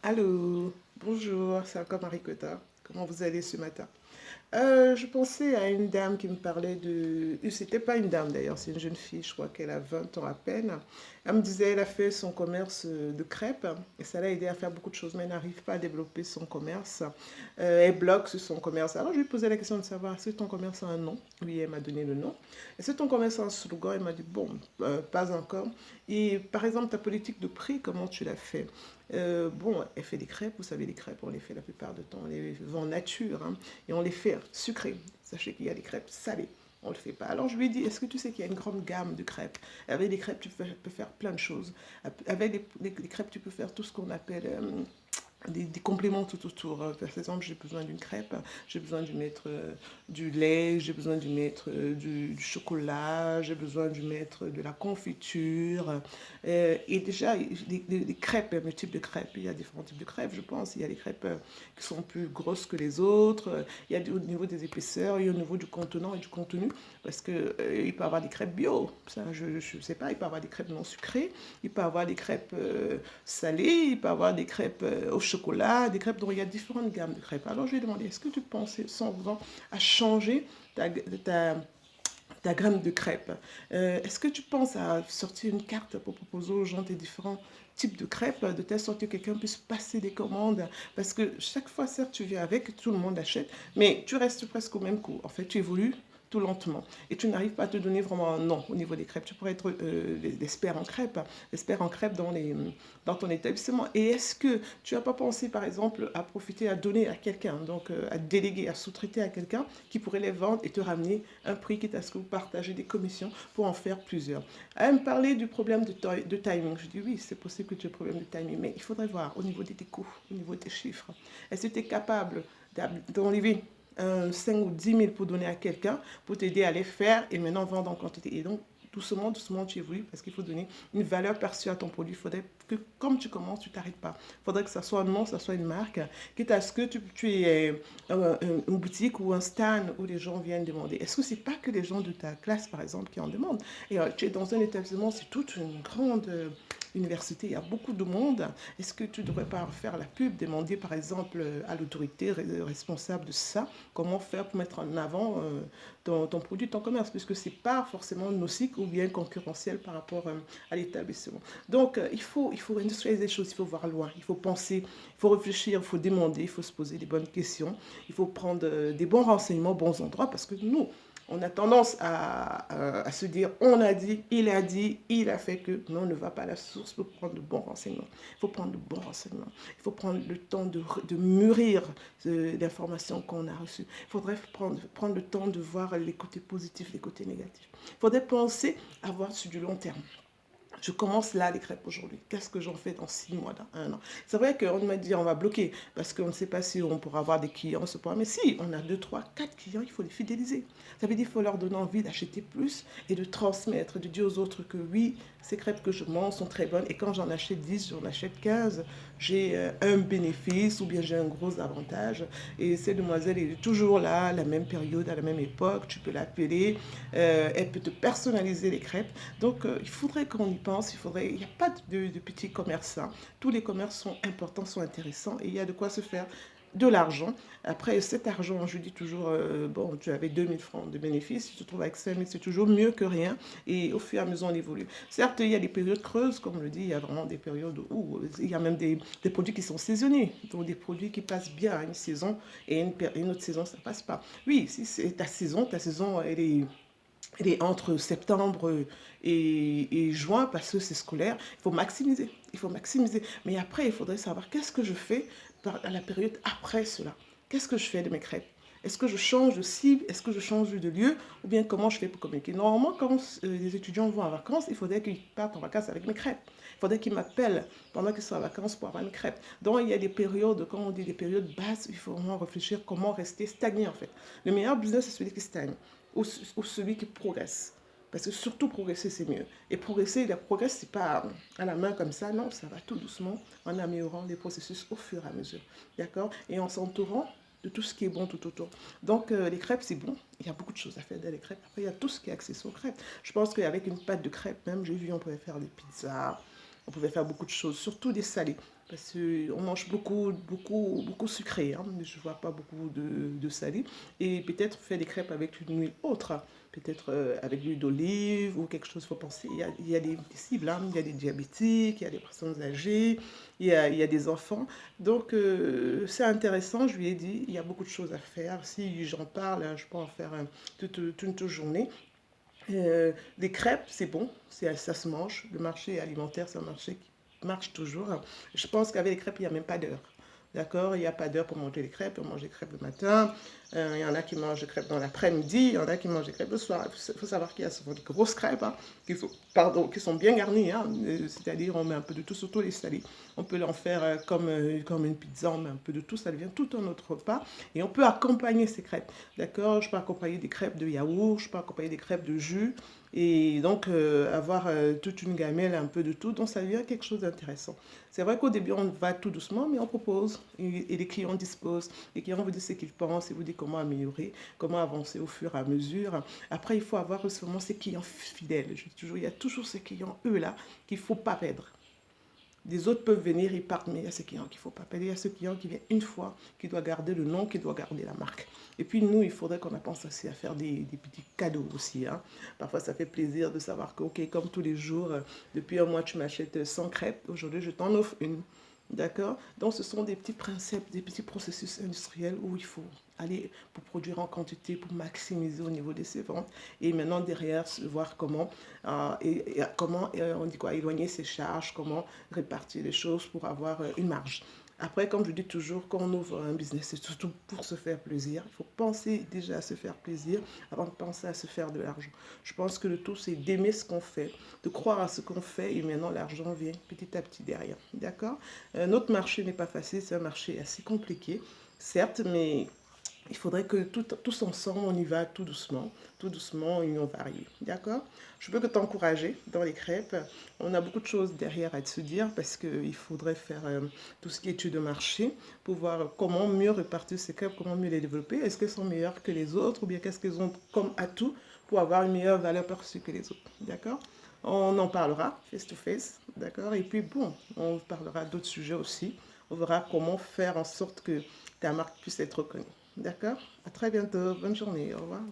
Allô, bonjour, c'est encore Marie Cotta. Comment vous allez ce matin? Je pensais à une dame qui me parlait de... C'était pas une dame d'ailleurs, c'est une jeune fille, je crois qu'elle a 20 ans à peine. Elle me disait elle a fait son commerce de crêpes et ça l'a aidé à faire beaucoup de choses, mais elle n'arrive pas à développer son commerce. Elle bloque sur son commerce. Alors je lui posais la question de savoir est-ce que ton commerce a un nom? Oui, elle m'a donné le nom. Est-ce que ton commerce a un slogan? Elle m'a dit bon, pas encore. Et par exemple, ta politique de prix, comment tu l'as fait? Bon, elle fait des crêpes, vous savez, les crêpes, on les fait la plupart du temps, on les vend nature, hein, et on les fait sucrées. Sachez qu'il y a des crêpes salées, on ne le fait pas. Alors je lui ai dit, est-ce que tu sais qu'il y a une grande gamme de crêpes? Avec des crêpes, peux faire plein de choses. Avec les crêpes, tu peux faire tout ce qu'on appelle des compléments tout autour. Par exemple, j'ai besoin d'une crêpe, j'ai besoin de mettre du lait, j'ai besoin de mettre du chocolat, j'ai besoin de mettre de la confiture. Et déjà, les crêpes, le type de crêpes, il y a différents types de crêpes, je pense. Il y a des crêpes qui sont plus grosses que les autres. Il y a au niveau des épaisseurs, il y a au niveau du contenant et du contenu. Parce que il peut y avoir des crêpes bio, ça je ne sais pas, il peut y avoir des crêpes non sucrées, il peut y avoir des crêpes salées, il peut y avoir des crêpes au chocolat, des crêpes dont il y a différentes gammes de crêpes. Alors je lui ai demandé, est-ce que tu pensais souvent à changer ta ta gamme de crêpes? Est-ce que tu penses à sortir une carte pour proposer aux gens tes différents types de crêpes, de telle sorte que quelqu'un puisse passer des commandes? Parce que chaque fois, certes, tu viens avec, tout le monde achète, mais tu restes presque au même coût. En fait, tu évolues tout lentement. Et tu n'arrives pas à te donner vraiment un nom au niveau des crêpes. Tu pourrais être l'expert en crêpes dans ton établissement. Et est-ce que tu n'as pas pensé, par exemple, à profiter, à donner à quelqu'un, donc à déléguer, à sous-traiter à quelqu'un qui pourrait les vendre et te ramener un prix, quitte à ce que vous partagez des commissions pour en faire plusieurs? Elle me parlait du problème de timing. Je dis oui, c'est possible que tu aies un problème de timing, mais il faudrait voir au niveau de tes coûts, au niveau de tes chiffres. Est-ce que tu es capable d'enlever 5 ou 10 000 pour donner à quelqu'un, pour t'aider à les faire et maintenant vendre en quantité? Et donc, doucement, doucement, tu évolues parce qu'il faut donner une valeur perçue à ton produit. Il faudrait que, comme tu commences, tu t'arrêtes pas. Il faudrait que ça soit un nom, ça soit une marque, quitte à ce que tu aies une boutique ou un stand où les gens viennent demander. Est-ce que c'est pas que les gens de ta classe, par exemple, qui en demandent? Et tu es dans un établissement, c'est toute une grande université, il y a beaucoup de monde. Est-ce que tu ne devrais pas faire la pub, demander par exemple à l'autorité responsable de ça, comment faire pour mettre en avant ton produit, ton commerce, puisque ce n'est pas forcément nocif ou bien concurrentiel par rapport à l'établissement. Donc, il faut industrialiser les choses, il faut voir loin, il faut penser, il faut réfléchir, il faut demander, il faut se poser des bonnes questions, il faut prendre des bons renseignements, bons endroits, parce que nous, on a tendance à se dire, on a dit, il a fait que, mais on ne va pas à la source pour prendre de bons renseignements. Il faut prendre de bons renseignements. Il faut prendre le temps de mûrir l'information qu'on a reçue. Il faudrait prendre le temps de voir les côtés positifs, les côtés négatifs. Il faudrait penser à voir sur du long terme. Je commence là les crêpes aujourd'hui. Qu'est-ce que j'en fais dans 6 mois, dans un an? C'est vrai qu'on m'a dit on va bloquer parce qu'on ne sait pas si on pourra avoir des clients ce point. Mais si on a 2, 3, 4 clients, il faut les fidéliser. Ça veut dire qu'il faut leur donner envie d'acheter plus et de transmettre, de dire aux autres que oui, ces crêpes que je mange sont très bonnes. Et quand j'en achète 10, j'en achète 15, j'ai un bénéfice ou bien j'ai un gros avantage. Et cette demoiselle est toujours là, à la même période, à la même époque. Tu peux l'appeler, elle peut te personnaliser les crêpes. Donc, il faudrait qu'on y pense. Il n'y a pas de petits commerçants. Tous les commerces sont importants, sont intéressants et il y a de quoi se faire de l'argent. Après, cet argent, je dis toujours, bon, tu avais 2 000 francs de bénéfices, tu te trouves avec 5 000, c'est toujours mieux que rien. Et au fur et à mesure, on évolue. Certes, il y a des périodes creuses, comme on le dit, il y a vraiment des périodes où il y a même des produits qui sont saisonniers, donc des produits qui passent bien à une saison et une autre saison, ça ne passe pas. Oui, si c'est ta saison, elle est entre septembre et juin parce que c'est scolaire. Il faut maximiser. Il faut maximiser. Mais après, il faudrait savoir qu'est-ce que je fais à la période après cela. Qu'est-ce que je fais de mes crêpes? Est-ce que je change de cible? Est-ce que je change de lieu? Ou bien comment je fais pour communiquer? Normalement, quand les étudiants vont en vacances, il faudrait qu'ils partent en vacances avec mes crêpes. Il faudrait qu'ils m'appellent pendant qu'ils sont en vacances pour avoir mes crêpes. Donc, il y a des périodes, quand on dit des périodes basses, il faut vraiment réfléchir comment rester stagné en fait. Le meilleur business, c'est celui qui stagne ou celui qui progresse. Parce que surtout progresser, c'est mieux. Et progresser, la progrès, c'est pas à la main comme ça, non, ça va tout doucement en améliorant les processus au fur et à mesure. D'accord? Et en s'entourant de tout ce qui est bon tout autour. Donc, les crêpes, c'est bon. Il y a beaucoup de choses à faire dans les crêpes. Après, il y a tout ce qui est accessoire aux crêpes. Je pense qu'avec une pâte de crêpes, même, j'ai vu, on pouvait faire des pizzas, on pouvait faire beaucoup de choses, surtout des salés. parce qu'on mange beaucoup sucré, hein, mais je ne vois pas beaucoup de salé. Et peut-être faire des crêpes avec une huile autre, hein. Peut-être avec l'huile d'olive ou quelque chose, il faut penser. Il y a des cibles, hein. Il y a des diabétiques, il y a des personnes âgées, il y a des enfants. Donc c'est intéressant, je lui ai dit, il y a beaucoup de choses à faire. Si j'en parle, je peux en faire toute journée. Les crêpes, c'est bon, ça se mange. Le marché alimentaire, c'est un marché qui marche toujours. Je pense qu'avec les crêpes, il n'y a même pas d'heure. D'accord? Il n'y a pas d'heure pour manger les crêpes. On mange les crêpes le matin. Il y en a qui mangent les crêpes dans l'après-midi. Il y en a qui mangent les crêpes le soir. Il faut savoir qu'il y a souvent des grosses crêpes, hein, qui sont bien garnies, hein. C'est-à-dire, on met un peu de tout, surtout les salés. On peut en faire comme une pizza. On met un peu de tout. Ça devient tout un autre repas. Et on peut accompagner ces crêpes. D'accord? Je peux accompagner des crêpes de yaourt. Je peux accompagner des crêpes de jus. Et donc, avoir toute une gamelle, un peu de tout. Donc, ça devient quelque chose d'intéressant. C'est vrai qu'au début, on va tout doucement, mais on propose. Et les clients disposent. Les clients vous disent ce qu'ils pensent et vous disent comment améliorer, comment avancer au fur et à mesure. Après, il faut avoir seulement ces clients fidèles. Je dis toujours, il y a toujours ces clients, eux là, qu'il ne faut pas perdre. Les autres peuvent venir, ils partent, mais il y a ce client qu'il ne faut pas perdre. Il y a ce client qui vient une fois, qui doit garder le nom, qui doit garder la marque. Et puis nous, il faudrait qu'on pense aussi à faire des petits cadeaux aussi, hein. Parfois, ça fait plaisir de savoir que, ok, comme tous les jours, depuis un mois, tu m'achètes 100 crêpes. Aujourd'hui, je t'en offre une. D'accord? Donc, ce sont des petits principes, des petits processus industriels où il faut aller pour produire en quantité, pour maximiser au niveau de ses ventes. Et maintenant, derrière, voir comment, on dit quoi, éloigner ses charges, comment répartir les choses pour avoir une marge. Après, comme je dis toujours, quand on ouvre un business, c'est surtout pour se faire plaisir. Il faut penser déjà à se faire plaisir avant de penser à se faire de l'argent. Je pense que le tout, c'est d'aimer ce qu'on fait, de croire à ce qu'on fait et maintenant l'argent vient petit à petit derrière. D'accord? Notre marché n'est pas facile, c'est un marché assez compliqué, certes, mais il faudrait que tous ensemble, on y va tout doucement, et on va arriver. D'accord? Je peux que t'encourager dans les crêpes. On a beaucoup de choses derrière à se dire parce qu'il faudrait faire tout ce qui est étude de marché pour voir comment mieux répartir ces crêpes, comment mieux les développer. Est-ce qu'elles sont meilleures que les autres ou bien qu'est-ce qu'elles ont comme atout pour avoir une meilleure valeur perçue que les autres. D'accord? On en parlera face to face. D'accord? Et puis bon, on parlera d'autres sujets aussi. On verra comment faire en sorte que ta marque puisse être reconnue. D'accord? À très bientôt. Bonne journée. Au revoir.